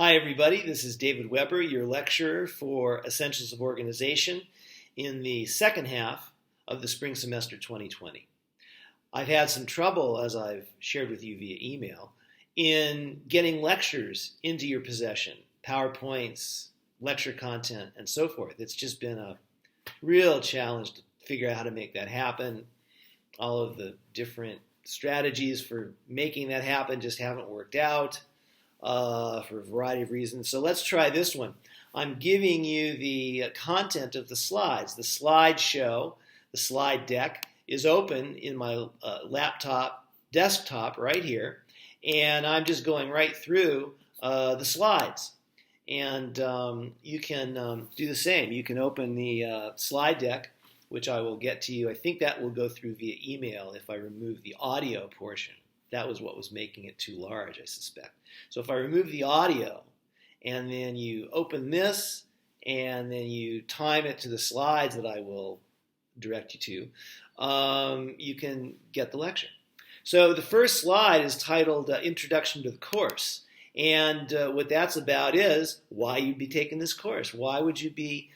Hi, everybody. This is David Weber, your lecturer for Essentials of Organization in the second half of the spring semester 2020. I've had some trouble, as I've shared with you via email, in getting lectures into your possession, PowerPoints, lecture content, and so forth. It's just been a real challenge to figure out how to make that happen. All of the different strategies for making that happen just haven't worked out. For a variety of reasons. So let's try this one. I'm giving you the content of the slides. The slideshow, the slide deck, is open in my desktop right here, and I'm just going right through the slides. And you can do the same. You can open the slide deck, which I will get to you. I think that will go through via email if I remove the audio portion. That was what was making it too large, I suspect. So if I remove the audio, and then you open this, and then you time it to the slides that I will direct you to, you can get the lecture. So the first slide is titled Introduction to the Course. And what that's about is why you'd be taking this course. Why would you be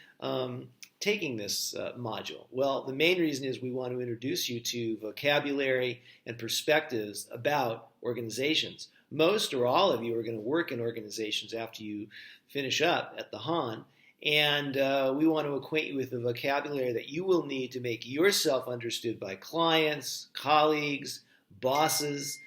taking this module? Well, the main reason is we want to introduce you to vocabulary and perspectives about organizations. Most or all of you are going to work in organizations after you finish up at the Han, and we want to acquaint you with the vocabulary that you will need to make yourself understood by clients, colleagues, bosses,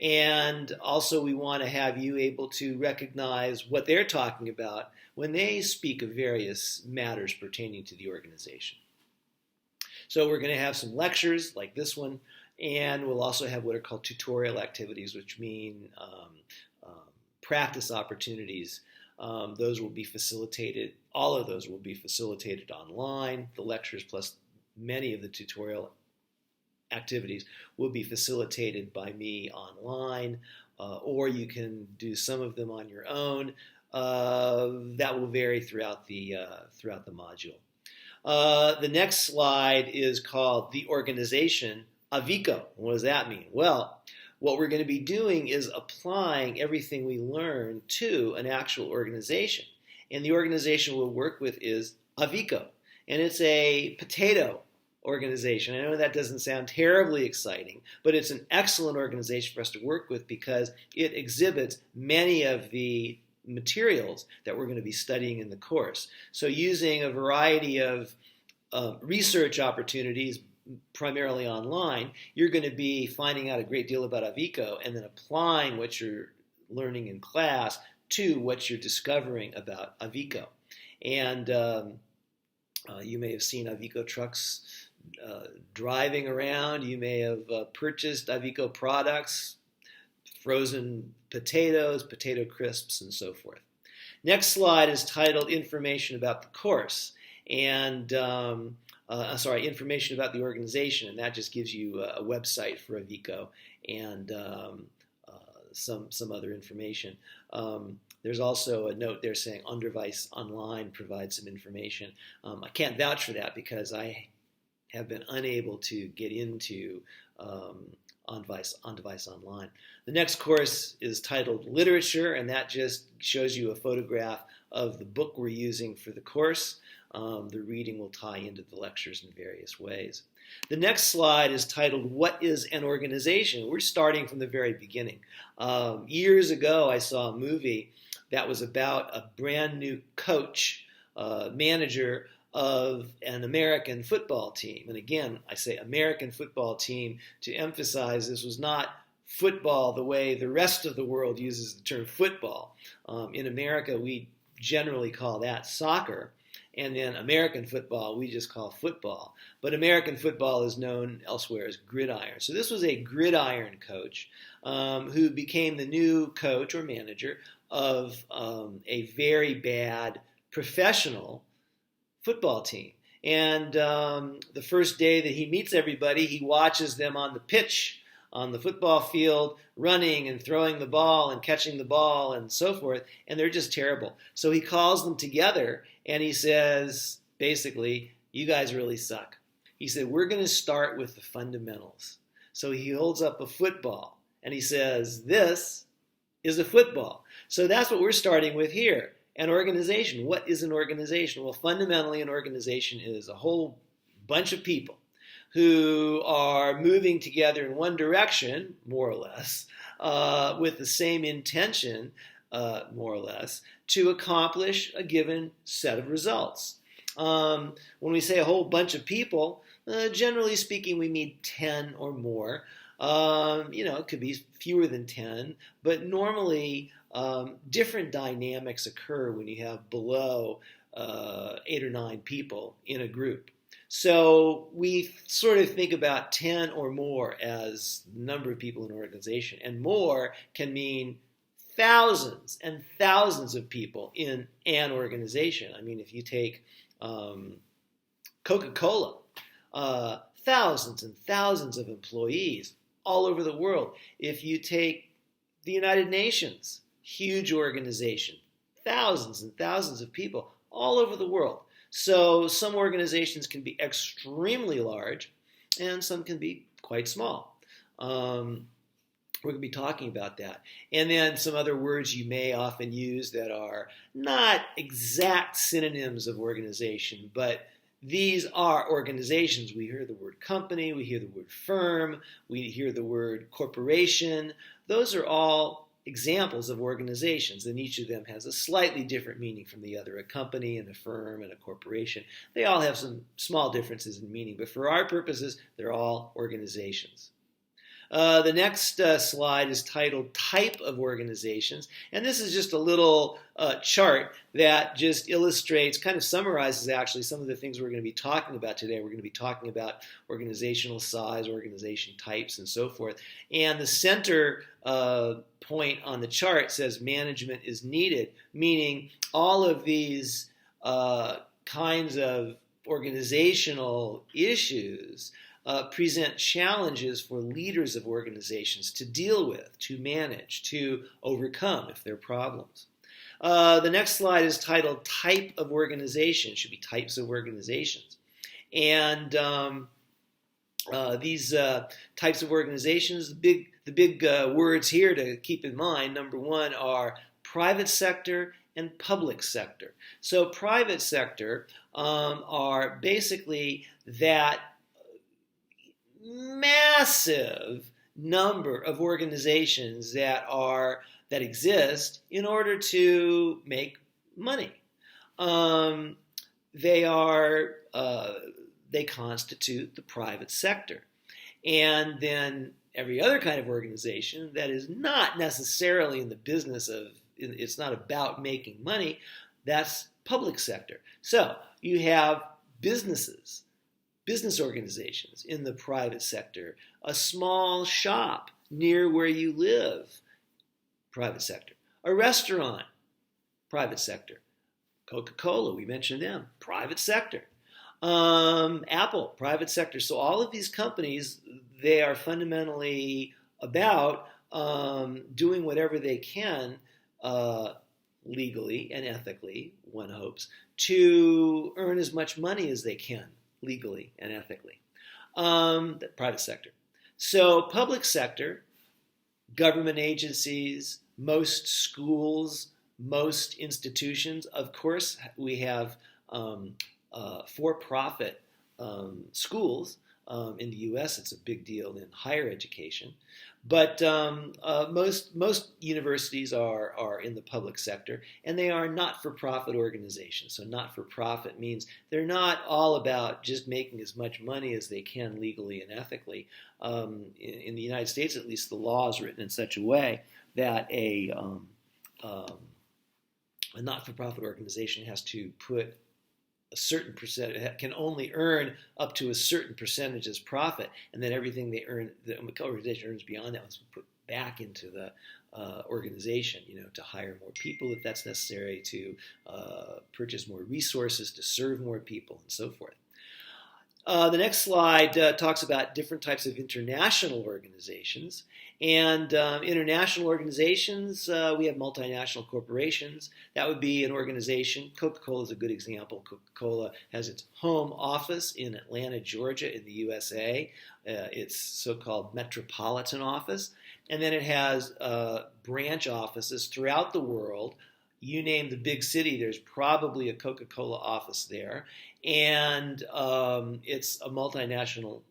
and also we want to have you able to recognize what they're talking about when they speak of various matters pertaining to the organization. So we're going to have some lectures like this one, and we'll also have what are called tutorial activities, which mean practice opportunities. Those will be facilitated, all of those will be facilitated online. The lectures plus many of the tutorial activities will be facilitated by me online, or you can do some of them on your own. That will vary throughout the module. The next slide is called the organization Avico. What does that mean? Well, what we're going to be doing is applying everything we learn to an actual organization. And the organization we'll work with is Avico. And it's a potato organization. I know that doesn't sound terribly exciting, but it's an excellent organization for us to work with because it exhibits many of the materials that we're going to be studying in the course. So using a variety of research opportunities, primarily online, you're going to be finding out a great deal about Avico and then applying what you're learning in class to what you're discovering about Avico. And you may have seen Avico trucks driving around. You may have purchased Avico products, frozen potatoes, potato crisps, and so forth. Next slide is titled Information about the Course, and information about the organization, and that just gives you a website for Avico and some other information. There's also a note there saying On-Device Online provides some information. I can't vouch for that because I have been unable to get into On-Device Online. The next course is titled Literature, and that just shows you a photograph of the book we're using for the course. The reading will tie into the lectures in various ways. The next slide is titled What is an Organization? We're starting from the very beginning. Years ago, I saw a movie that was about a brand new coach, manager of an American football team. And again, I say American football team to emphasize this was not football the way the rest of the world uses the term football. In America, we generally call that soccer. And then American football, we just call football. But American football is known elsewhere as gridiron. So this was a gridiron coach who became the new coach or manager of a very bad professional football team. And the first day that he meets everybody, he watches them on the pitch, on the football field, running and throwing the ball and catching the ball and so forth, and they're just terrible. So he calls them together and he says, basically, you guys really suck. He said, we're going to start with the fundamentals. So he holds up a football and he says, this is a football. So that's what we're starting with here. An organization. What is an organization? Well, fundamentally, an organization is a whole bunch of people who are moving together in one direction, more or less, with the same intention, more or less, to accomplish a given set of results. When we say a whole bunch of people, generally speaking, we mean 10 or more. It could be fewer than 10, but normally different dynamics occur when you have below 8 or 9 people in a group. So we sort of think about 10 or more as the number of people in an organization, and more can mean thousands and thousands of people in an organization. I mean, if you take Coca-Cola, thousands and thousands of employees all over the world. If you take the United Nations, huge organization, thousands and thousands of people all over the world. So some organizations can be extremely large, and some can be quite small. We're going to be talking about that. And then some other words you may often use that are not exact synonyms of organization, but these are organizations. We hear the word company, we hear the word firm, we hear the word corporation. Those are all examples of organizations, and each of them has a slightly different meaning from the other. A company and a firm and a corporation, they all have some small differences in meaning, but for our purposes, they're all organizations. The next slide is titled Type of Organizations, and this is just a little chart that just illustrates, kind of summarizes actually some of the things we're going to be talking about today. We're going to be talking about organizational size, organization types, and so forth. And the center point on the chart says management is needed, meaning all of these kinds of organizational issues present challenges for leaders of organizations to deal with, to manage, to overcome if there are problems. The next slide is titled Type of Organization. It should be types of organizations. And these types of organizations, the big words here to keep in mind, number one, are private sector and public sector. So private sector are basically that massive number of organizations that exist in order to make money. They constitute the private sector. And then every other kind of organization that is not necessarily in the business of, it's not about making money, that's public sector. So you have business organizations in the private sector, a small shop near where you live, private sector, a restaurant, private sector, Coca-Cola, we mentioned them, private sector, Apple, private sector. So all of these companies, they are fundamentally about doing whatever they can legally and ethically, one hopes, to earn as much money as they can legally and ethically. The private sector. So public sector, government agencies, most schools, most institutions. Of course, we have for-profit schools. In the U.S., it's a big deal in higher education. But most universities are in the public sector, and they are not-for-profit organizations. So not-for-profit means they're not all about just making as much money as they can legally and ethically. In the United States, at least, the law is written in such a way that a not-for-profit organization has to put a certain percent, can only earn up to a certain percentage as profit, and then everything they earn, the organization earns beyond that, was put back into the organization, to hire more people if that's necessary, to purchase more resources, to serve more people, and so forth. The next slide talks about different types of international organizations, And international organizations, we have multinational corporations. That would be an organization. Coca-Cola is a good example. Coca-Cola has its home office in Atlanta, Georgia, in the USA. Its so-called metropolitan office. And then it has branch offices throughout the world. You name the big city, there's probably a Coca-Cola office there. And it's a multinational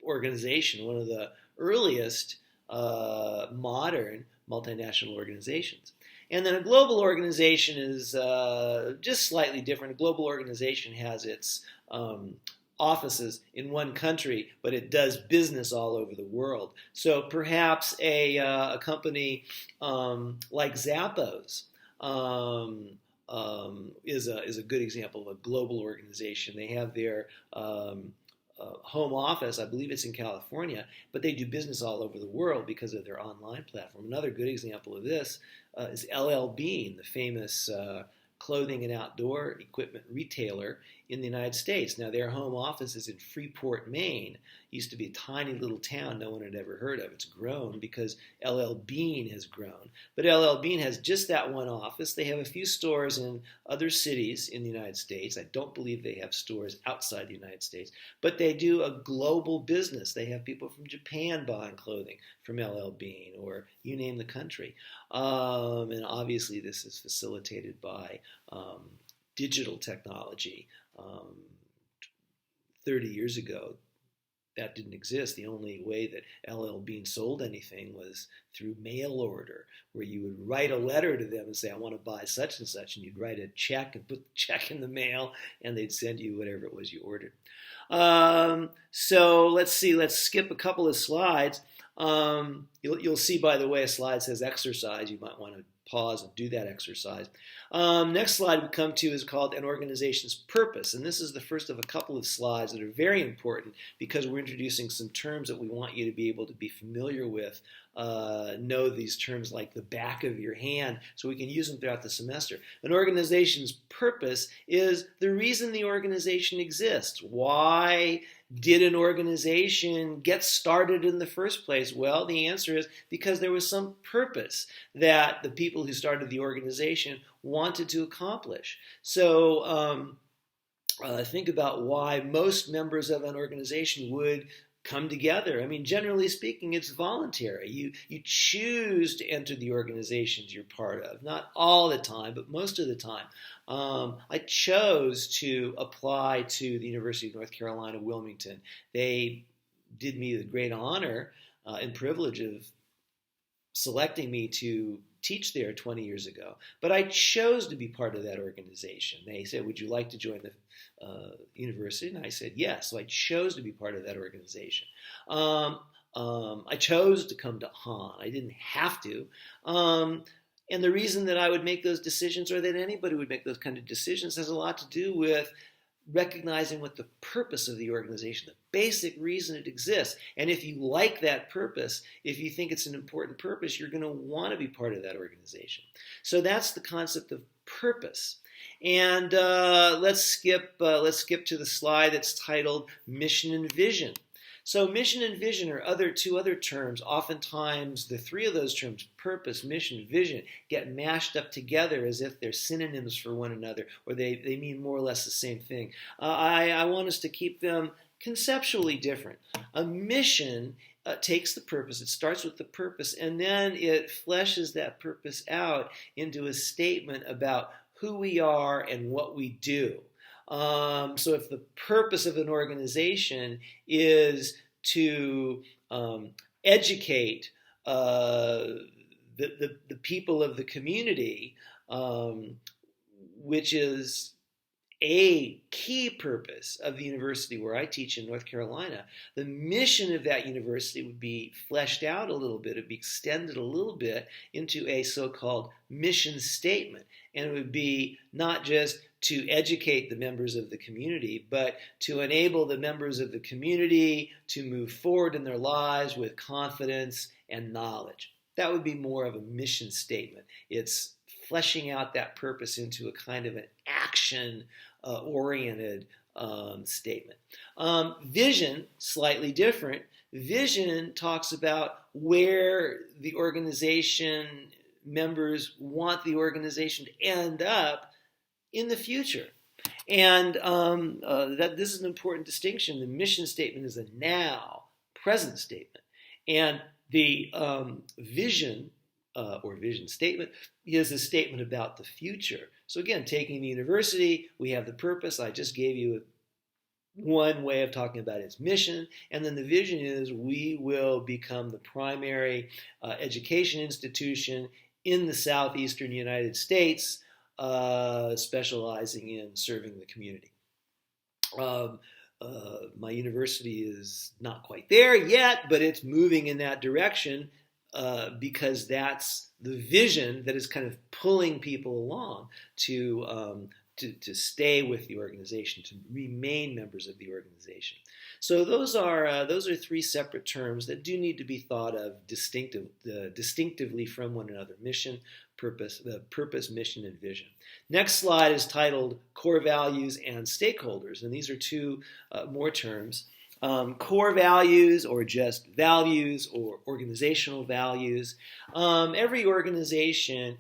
organization, one of the earliest modern multinational organizations. And then a global organization is just slightly different. A global organization has its offices in one country, but it does business all over the world. So perhaps a company like Zappos is a good example of a global organization. They have their home office, I believe it's in California, but they do business all over the world because of their online platform. Another good example of this is LL Bean, the famous clothing and outdoor equipment retailer in the United States. Now, their home office is in Freeport, Maine. It used to be a tiny little town no one had ever heard of. It's grown because LL Bean has grown. But LL Bean has just that one office. They have a few stores in other cities in the United States. I don't believe they have stores outside the United States. But they do a global business. They have people from Japan buying clothing from LL Bean, or you name the country. And obviously this is facilitated by digital technology. 30 years ago, that didn't exist. The only way that LL Bean sold anything was through mail order, where you would write a letter to them and say, I want to buy such and such, and you'd write a check and put the check in the mail, and they'd send you whatever it was you ordered. So let's see, let's skip a couple of slides. You'll see, by the way, a slide says exercise. You might want to pause and do that exercise. Next slide we come to is called an organization's purpose. And this is the first of a couple of slides that are very important because we're introducing some terms that we want you to be able to be familiar with. Know these terms like the back of your hand so we can use them throughout the semester. An organization's purpose is the reason the organization exists. Why did an organization get started in the first place? Well, the answer is because there was some purpose that the people who started the organization wanted to accomplish. So think about why most members of an organization would come together. I mean, generally speaking, it's voluntary. You choose to enter the organizations you're part of. Not all the time, but most of the time. I chose to apply to the University of North Carolina, Wilmington. They did me the great honor and privilege of selecting me to teach there 20 years ago. But I chose to be part of that organization. They said, would you like to join the university? And I said, yes. So I chose to be part of that organization. I chose to come to Han. I didn't have to. And the reason that I would make those decisions, or that anybody would make those kind of decisions, has a lot to do with recognizing what the purpose of the organization, the basic reason it exists. And if you like that purpose, if you think it's an important purpose, you're going to want to be part of that organization. So that's the concept of purpose. And let's skip to the slide that's titled Mission and Vision. So mission and vision are two other terms. Oftentimes, the three of those terms, purpose, mission, vision, get mashed up together as if they're synonyms for one another, or they mean more or less the same thing. I want us to keep them conceptually different. A mission takes the purpose, it starts with the purpose, and then it fleshes that purpose out into a statement about who we are and what we do. So if the purpose of an organization is to educate the people of the community, which is a key purpose of the university where I teach in North Carolina, the mission of that university would be fleshed out a little bit, it would be extended a little bit into a so-called mission statement. And it would be not just to educate the members of the community, but to enable the members of the community to move forward in their lives with confidence and knowledge. That would be more of a mission statement. It's fleshing out that purpose into a kind of an action-oriented statement. Vision, slightly different. Vision talks about where the organization members want the organization to end up in the future. And that this is an important distinction. The mission statement is a now, present statement. And the vision or vision statement is a statement about the future. So again, taking the university, we have the purpose. I just gave you one way of talking about its mission. And then the vision is we will become the primary education institution in the southeastern United States, specializing in serving the community. My university is not quite there yet, but it's moving in that direction because that's the vision that is kind of pulling people along to stay with the organization, to remain members of the organization. So those are three separate terms that do need to be thought of distinctively from one another: mission, purpose, mission, and vision. Next slide is titled Core Values and Stakeholders, and these are two more terms. Core values, or just values, or organizational values. Every organization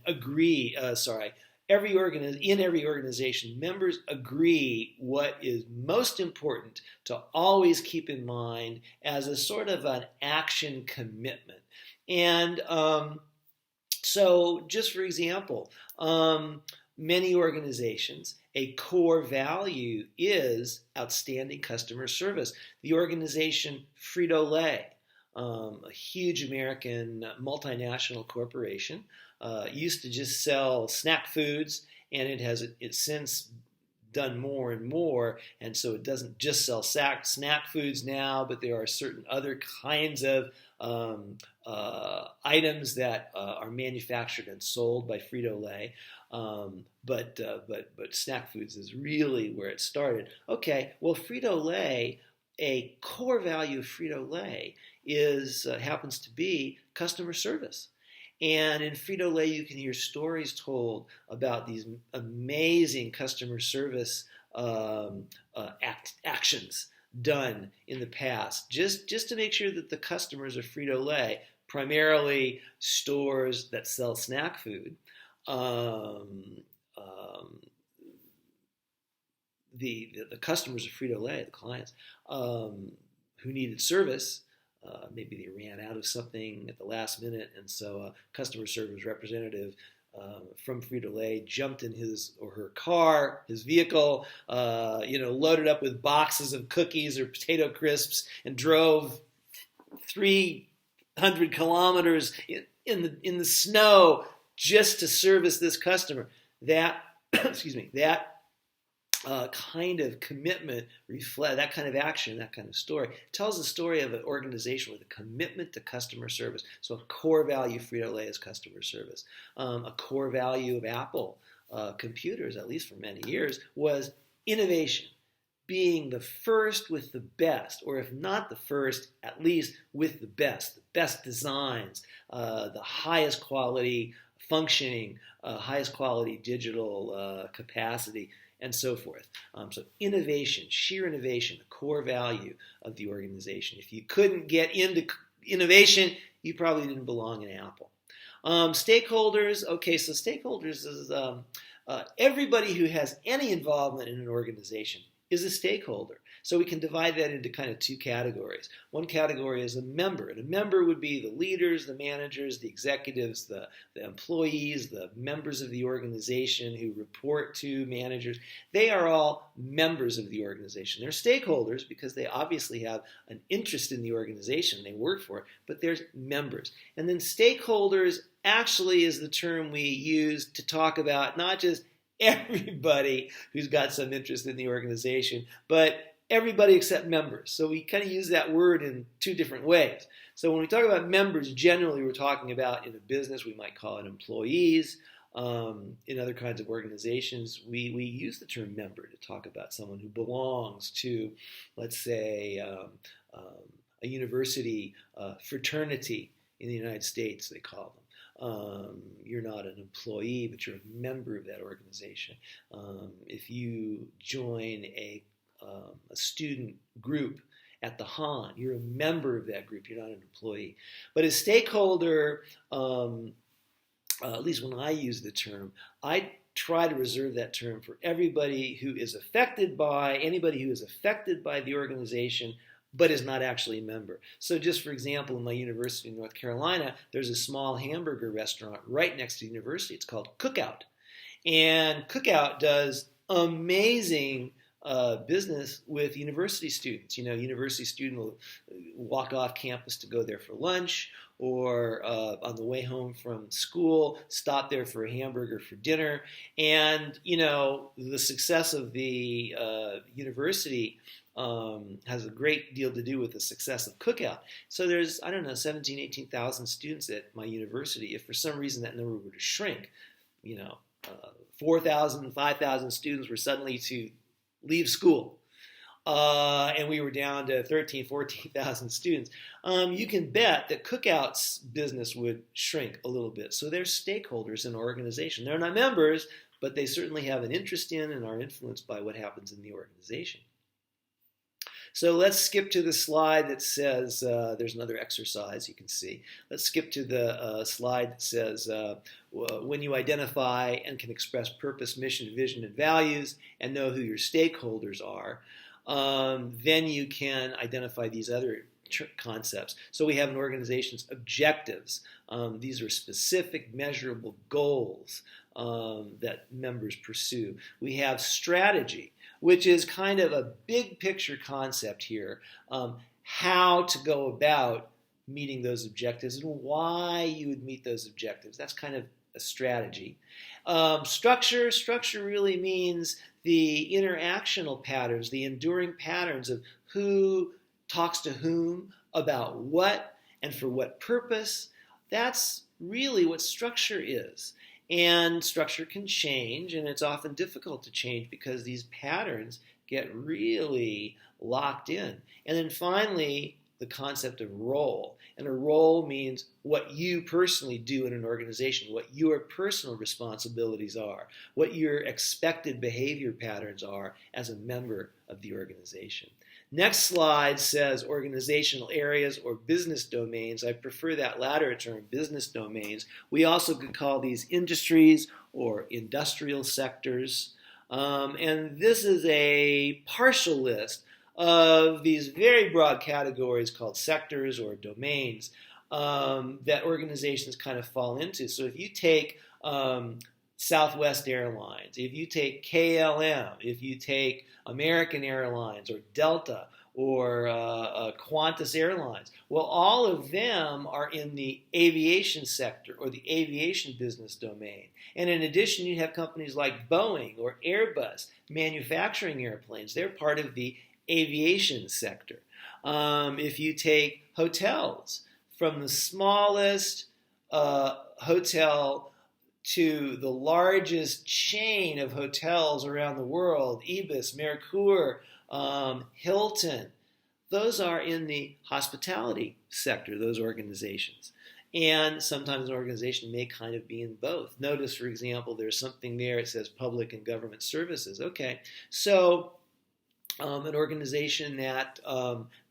in every organization, members agree what is most important to always keep in mind as a sort of an action commitment. And so, just for example, many organizations, a core value is outstanding customer service. The organization Frito-Lay, a huge American multinational corporation, used to just sell snack foods, and it's since done more and more, and so it doesn't just sell snack foods now, but there are certain other kinds of items that are manufactured and sold by Frito-Lay. But snack foods is really where it started. Okay, well, Frito-Lay, a core value of Frito-Lay happens to be customer service. And in Frito-Lay, you can hear stories told about these amazing customer service actions done in the past, just to make sure that the customers of Frito-Lay, primarily stores that sell snack food, the customers of Frito-Lay, the clients who needed service. Maybe they ran out of something at the last minute, and so a customer service representative from Frito-Lay jumped in his or her car, his vehicle, loaded up with boxes of cookies or potato crisps, and drove 300 kilometers in the snow just to service this customer. That kind of commitment, that kind of action, that kind of story, tells the story of an organization with a commitment to customer service. So a core value of Frito-Lay is customer service. A core value of Apple computers, at least for many years, was innovation, being the first with the best, or if not the first, at least with the best designs, the highest quality functioning, highest quality digital capacity, and so forth. So innovation, sheer innovation, a core value of the organization. If you couldn't get into innovation, you probably didn't belong in Apple. Stakeholders, okay, so stakeholders is everybody who has any involvement in an organization is a stakeholder. So we can divide that into kind of two categories. One category is a member, and a member would be the leaders, the managers, the executives, the employees, the members of the organization who report to managers. They are all members of the organization. They're stakeholders because they obviously have an interest in the organization they work for, but there's members. And then stakeholders actually is the term we use to talk about not just everybody who's got some interest in the organization, but everybody except members. So we kind of use that word in two different ways. So when we talk about members, generally we're talking about, in a business, we might call it employees. In other kinds of organizations, we use the term member to talk about someone who belongs to, let's say, a university fraternity in the United States, they call them. You're not an employee, but you're a member of that organization. If you join a student group at the Han, you're a member of that group. You're not an employee. But a stakeholder, at least when I use the term, I try to reserve that term for anybody who is affected by the organization but is not actually a member. So just for example, in my university in North Carolina, there's a small hamburger restaurant right next to the university. It's called Cookout. And Cookout does amazing business with university students. University student will walk off campus to go there for lunch, or on the way home from school, stop there for a hamburger for dinner. And, the success of the university has a great deal to do with the success of Cookout. So there's, 17, 18,000 students at my university. If for some reason that number were to shrink, 4,000, 5,000 students were suddenly to leave school, and we were down to 13, 14,000 students, you can bet that Cookout's business would shrink a little bit. So they're stakeholders in an organization. They're not members, but they certainly have an interest in and are influenced by what happens in the organization. So let's skip to the slide that says, there's another exercise you can see. Let's skip to the slide that says, when you identify and can express purpose, mission, vision, and values, and know who your stakeholders are, then you can identify these other concepts. So we have an organization's objectives. These are specific, measurable goals that members pursue. We have strategy, which is kind of a big picture concept here, how to go about meeting those objectives and why you would meet those objectives. That's kind of a strategy. Structure really means the interactional patterns, the enduring patterns of who talks to whom, about what, and for what purpose. That's really what structure is. And structure can change, and it's often difficult to change because these patterns get really locked in. And then finally, the concept of role. And a role means what you personally do in an organization, what your personal responsibilities are, what your expected behavior patterns are as a member of the organization. Next slide says organizational areas or business domains. I prefer that latter term, business domains. We also could call these industries or industrial sectors. And this is a partial list of these very broad categories called sectors or domains that organizations kind of fall into. So if you take Southwest Airlines, if you take KLM, if you take American Airlines or Delta or Qantas Airlines, well, all of them are in the aviation sector or the aviation business domain. And in addition, you have companies like Boeing or Airbus manufacturing airplanes. They're part of the aviation sector. If you take hotels, from the smallest hotel to the largest chain of hotels around the world, Ibis, Mercure, Hilton, those are in the hospitality sector, those organizations. And sometimes an organization may kind of be in both. Notice, for example, there's something there, it says public and government services. Okay, so an organization that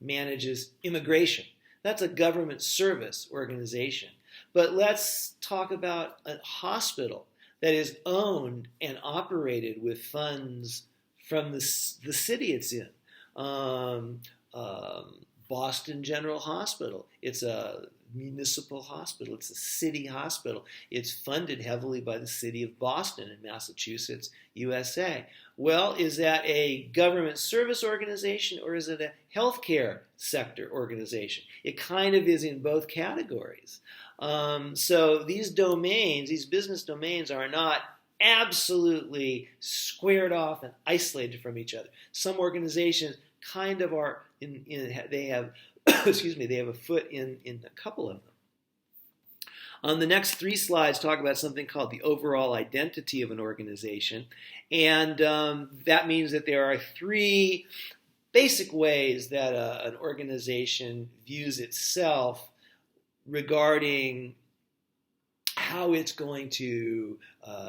manages immigration, that's a government service organization. But let's talk about a hospital that is owned and operated with funds from the city it's in. Boston General Hospital, it's a municipal hospital. It's a city hospital. It's funded heavily by the city of Boston in Massachusetts, USA. Well, is that a government service organization or is it a healthcare sector organization? It kind of is in both categories. So these domains, these business domains are not absolutely squared off and isolated from each other. Some organizations kind of are they have they have a foot in a couple of them. The next three slides talk about something called the overall identity of an organization. And that means that there are three basic ways that an organization views itself regarding how it's going to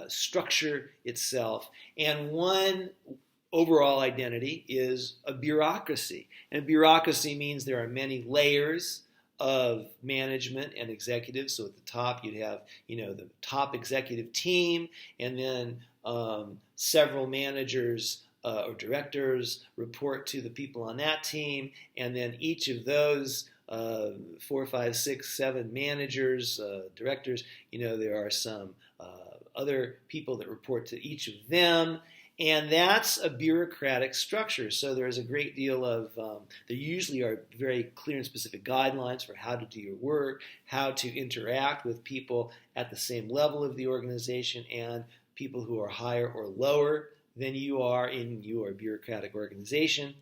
structure itself. And one overall identity is a bureaucracy. And bureaucracy means there are many layers of management and executives. So at the top, you'd have, the top executive team, and then several managers or directors report to the people on that team, and then each of those 4, 5, 6, 7 managers, directors, there are some other people that report to each of them. And that's a bureaucratic structure. So there's a great deal of, there usually are very clear and specific guidelines for how to do your work, how to interact with people at the same level of the organization and people who are higher or lower than you are in your bureaucratic organization.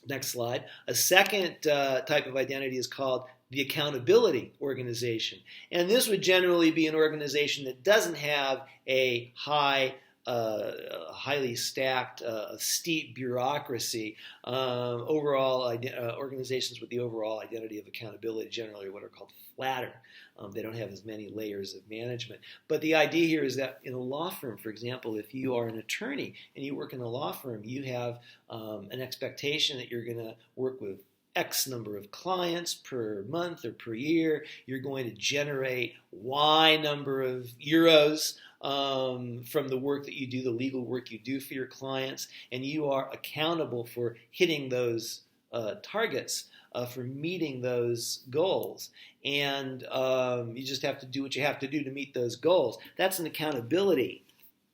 Next slide. A second type of identity is called the accountability organization. And this would generally be an organization that doesn't have a highly stacked, steep bureaucracy. Organizations with the overall identity of accountability generally are what are called flatter. They don't have as many layers of management. But the idea here is that in a law firm, for example, if you are an attorney and you work in a law firm, you have an expectation that you're going to work with X number of clients per month or per year. You're going to generate Y number of euros from the work that you do, the legal work you do for your clients, and you are accountable for hitting those targets, for meeting those goals. And you just have to do what you have to do to meet those goals. That's an accountability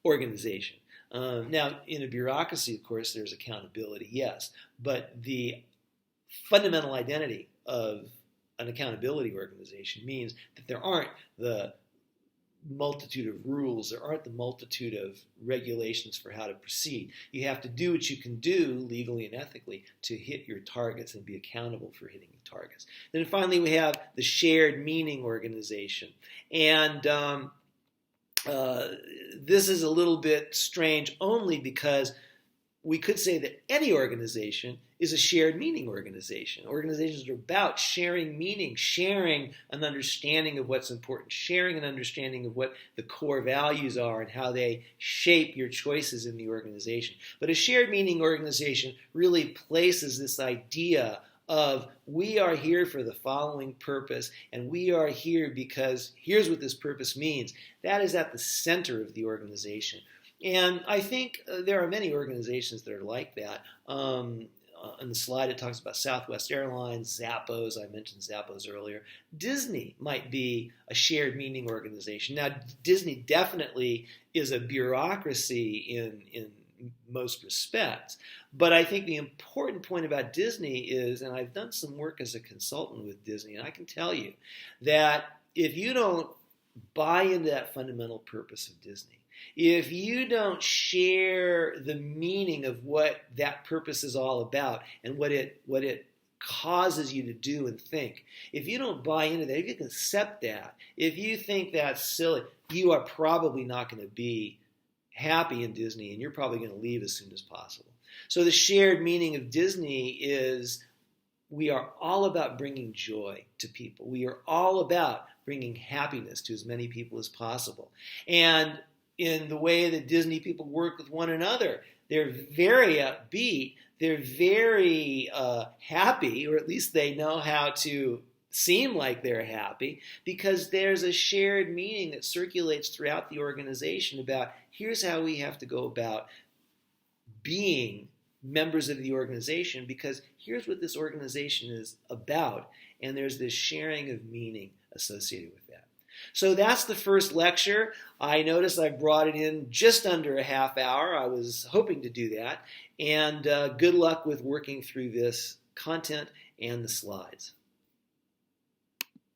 organization. Now, in a bureaucracy, of course, there's accountability, yes, but the fundamental identity of an accountability organization means that there aren't the multitude of rules, there aren't the multitude of regulations for how to proceed. You have to do what you can do legally and ethically to hit your targets and be accountable for hitting the targets. Then finally, we have the shared meaning organization. And this is a little bit strange only because we could say that any organization is a shared meaning organization. Organizations are about sharing meaning, sharing an understanding of what's important, sharing an understanding of what the core values are and how they shape your choices in the organization. But a shared meaning organization really places this idea of we are here for the following purpose, and we are here because here's what this purpose means. That is at the center of the organization. And I think there are many organizations that are like that. On the slide, it talks about Southwest Airlines, Zappos. I mentioned Zappos earlier. Disney might be a shared meaning organization. Now, Disney definitely is a bureaucracy in most respects. But I think the important point about Disney is, and I've done some work as a consultant with Disney, and I can tell you that if you don't buy into that fundamental purpose of Disney, if you don't share the meaning of what that purpose is all about and what it causes you to do and think, if you don't buy into that, if you can accept that, if you think that's silly, you are probably not going to be happy in Disney, and you're probably going to leave as soon as possible. So the shared meaning of Disney is we are all about bringing joy to people. We are all about bringing happiness to as many people as possible. And in the way that Disney people work with one another, they're very upbeat, they're very happy, or at least they know how to seem like they're happy, because there's a shared meaning that circulates throughout the organization about here's how we have to go about being members of the organization, because here's what this organization is about, and there's this sharing of meaning associated with that. So that's the first lecture. I noticed I brought it in just under a half hour. I was hoping to do that. And good luck with working through this content and the slides.